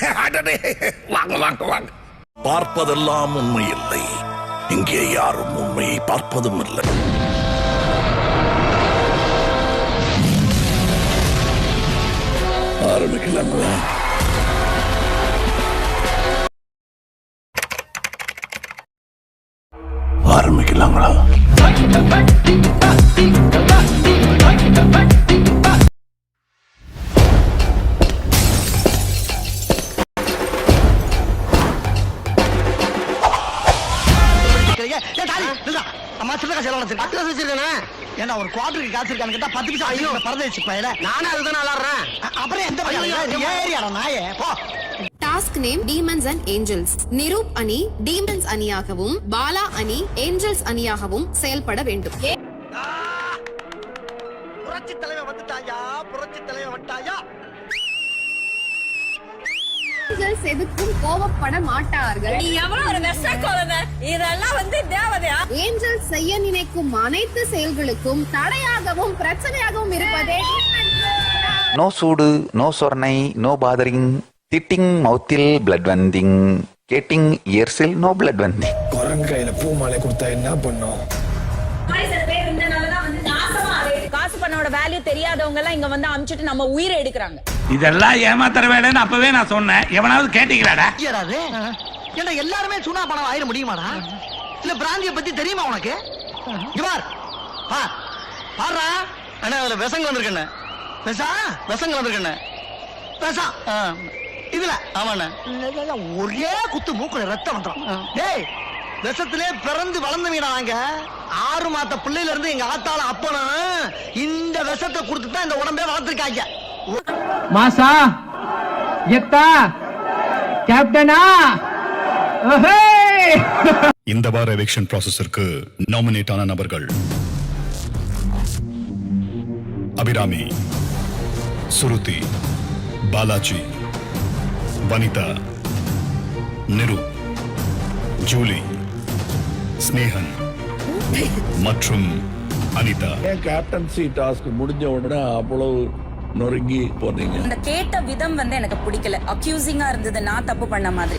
வாங்க வாங்க வாங்க. பார்ப்பதெல்லாம் உண்மை இல்லை, இங்கே யாரும் உண்மையை பார்ப்பதும் இல்லை. ஆரம்பிக்கலாங்களா? ஆரம்பிக்கலாங்களா? ஏன்னா ஒரு குவார்டருக்கு காசு இருக்கான்னு கேட்டா 10 பைசா ஐயோ பரதேசி பையல நானே அதுதான் விளாடுறேன். அப்புறம் எந்த ஏரியாடா நாயே போ. Task name demons and angels. Niroop அணி டீமன்ஸ் அணியாகவும் பாலா அணி ஏஞ்சல்ஸ் அணியாகவும் செயல்பட வேண்டும். புரட்சி தலைவர் வந்துட்டாயா, புரட்சி தலைவர் வந்துட்டாயா. ஏஞ்சல்ஸ் எதுக்கும் கோபப்பட மாட்டார்கள். நீ எவ்வளவு ஒரு வெசக்கோலங்க, இதெல்லாம் வந்து தேவதையா? ஏஞ்சல்ஸ் செய்ய நினைக்கும் அனைத்து செயல்களுக்கும் தடையாகவும் பிரச்சனையாகவும் இருப்பதே நோ சூடு, நோ சொர்ணை, நோ பாதரிங், திட்டிங் மவுத்தில் பிளட் வந்திங், கேட்டிங் இயர்ஸில் நோ பிளட் வந்திங். குரங்கையில பூ மாலை கொடுத்தா என்ன பண்ணும்? காசு பண்ணோட வேல்யூ தெரியாதவங்க எல்லாம் இங்க வந்து அமிச்சிட்டு நம்ம உயிரை எடுக்கிறாங்க. இதெல்லாம் ஏமாத்தற வேலைன்னு அப்பவே நான் சொன்னேன். எவனாவது கேட்டீங்களாடா? ஏன்னா எல்லாருமே சுனா பணம் ஆயிர முடியுமாடா? இல்ல பிராந்திய பத்தி தெரியுமா உனக்கு? ஜுவார் பாரா அண்ணா, அதுல விசங்க வந்திருக்கண்ணே. விசங்க வந்திருக்கண்ணே. இதுல ஆமாண்ணே, ஒரே குத்து மூக்குல ரத்தம் வந்துடும். டேய், விஷத்திலே பிறந்து வளர்ந்தவீடா நாங்க. 6 மாத பிள்ளையில இருந்து எங்க ஆத்தால அப்பனும் இந்த விஷத்தை கொடுத்துதான் இந்த உடம்பே வளர்த்துருக்காங்க. மாசா எத்தா கேப்டனா. இந்த வார எவிக்ஷன் ப்ராசஸருக்கு நாமினேட் ஆன நபர்கள்: அபிராமி, சுருதி, பாலாஜி, வனிதா, நிரு, ஜூலி, ஸ்னேகன் மற்றும் அனிதா. கேப்டன்சி டாஸ்க் முடிஞ்ச உடனே அவ்வளவு நொறுங்கி போனீங்க. அந்த கேட்ட விதம் வந்து எனக்கு பிடிக்கல. அக்யூசிங்கா இருந்தது, நான் தப்பு பண்ண மாதிரி.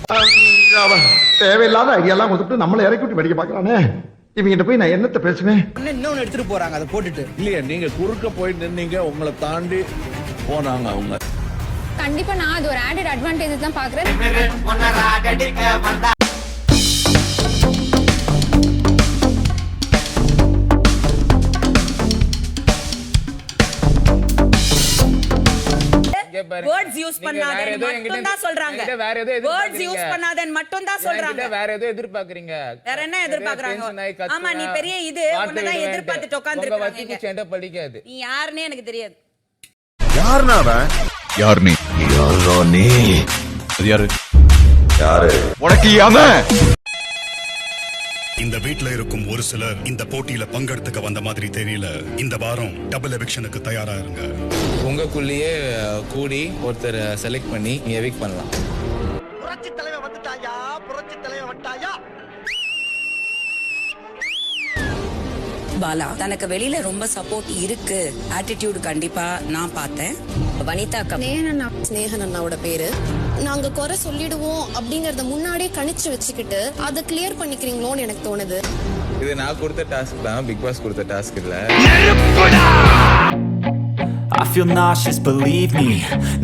தேவையில்லாத ஐடியாலாம் கொடுத்துட்டு நம்மள இறக்கி விட்டு படிக்க பாக்குறானே. இவங்கிட்ட போய் நான் என்னத்த பேசுவேன்? இன்னொன்னு எடுத்துட்டு போறாங்க, அதை போட்டுட்டு. இல்லையா, நீங்க குறுக்க போய் நின்னீங்க, உங்களை தாண்டி போனாங்க அவங்க. கண்டிப்பா நான் அது ஒரு ஆடட் அட்வான்டேஜ் தான் பாக்குறேன். வேர்ட்ஸ் யூஸ் பண்ணாதேன்னு மட்டும் தான் சொல்றாங்க. வேர்ட்ஸ் யூஸ் பண்ணாதேன்னு மட்டும் தான் சொல்றாங்க. வேற ஏதோ எதிர்பார்க்கறீங்க. வேற என்ன எதிர்பார்க்கறாங்க? ஆமா, நீ பெரிய இது ஒண்ணு தான் எதிர்பார்த்துட்டு உட்கார்ந்திருக்கீங்க. சேண்ட படிக்காது. நீ யாருன்னே எனக்கு தெரியாது. யாருனா அவன்? யார் நீ? யாரோ நீ? யாரு? யாரு உனக்கு அவன்? இந்த வீட்ல இருக்கும் ஒரு சிலர் இந்த போட்டியில பங்கெடுத்துக்க வந்த மாதிரி தெரியல. இந்த வாரம் டபுள் எவிக்ஷனுக்கு தயாரா இருங்க. உங்களுக்குள்ளேயே கூடி ஒருத்தர் செலக்ட் பண்ணி எவிக் பண்ணலாம். புரட்சி தலைவர் வந்துட்டாயா, புரட்சி தலைவர் வந்துட்டாயா. பாலா தனக்கு வெளியில ரொம்ப சப்போர்ட் இருக்கு, ஆட்டிடியூட் கண்டிப்பா நான் பார்த்தேன். வனிதா ஸ்னேகன் அண்ணாவோட பேரு. நாங்க குறை சொல்லிடுவோம் அப்படிங்கறத முன்னாடியே கணிச்சு வச்சுக்கிட்டு அதை கிளியர் பண்ணிக்கிறீங்களோன்னு எனக்கு தோணுது. இது நான் கொடுத்த டாஸ்க் தான், பிக் பாஸ் கொடுத்த டாஸ்க் இல்ல. I feel nauseous, believe me.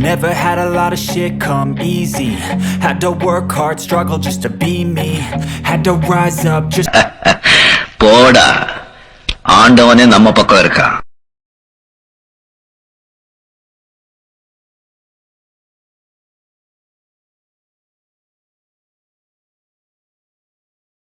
Never had a lot of shit come easy. Had to work hard, struggle just to be me. Had to rise up just போடா, ஆண்டவனே நம்ம பக்கம் இருக்கா.